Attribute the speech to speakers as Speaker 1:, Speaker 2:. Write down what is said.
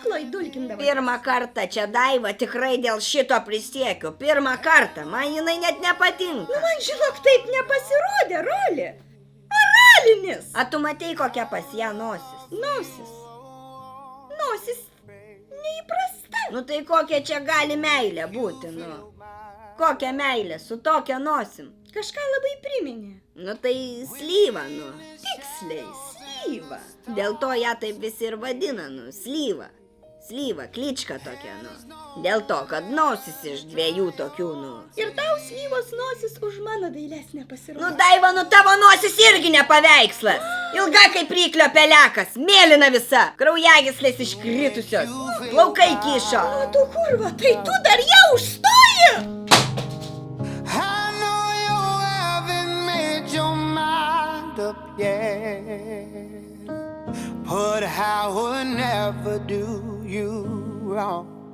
Speaker 1: kaklo įdulkindavo.
Speaker 2: Pirmą kartą čia Daiva tikrai dėl šito prisiekiu. Pirmą kartą. Man jinai net nepatinka.
Speaker 1: Nu, man žinok, taip nepasirodė, Roli. Moralinis.
Speaker 2: A tu matei, kokia pas ją nosis?
Speaker 1: Nosis neįprasta.
Speaker 2: Nu tai kokia čia gali meilė būti, nu? Kokia meilė su tokia nosim?
Speaker 1: Kažką labai priminė.
Speaker 2: Nu tai slyva, nu.
Speaker 1: Tiksliai, slyva.
Speaker 2: Dėl to ją taip visi ir vadina, nu, slyva. Slyva, klička tokia, nu. Dėl to, kad nosis iš dviejų tokių, nu.
Speaker 1: Ir tau slyvos nosis už mano dailesnę pasirodė.
Speaker 2: Nu, Daiva, nu tavo nosis irgi ne paveikslas. Ilga kaip ryklio pelekas, mėlyna visa, kraujagyslės iškritusios, plaukai kyšo.
Speaker 1: O tu kurva, tai tu dar ją užstoji?
Speaker 3: But I would never do you wrong.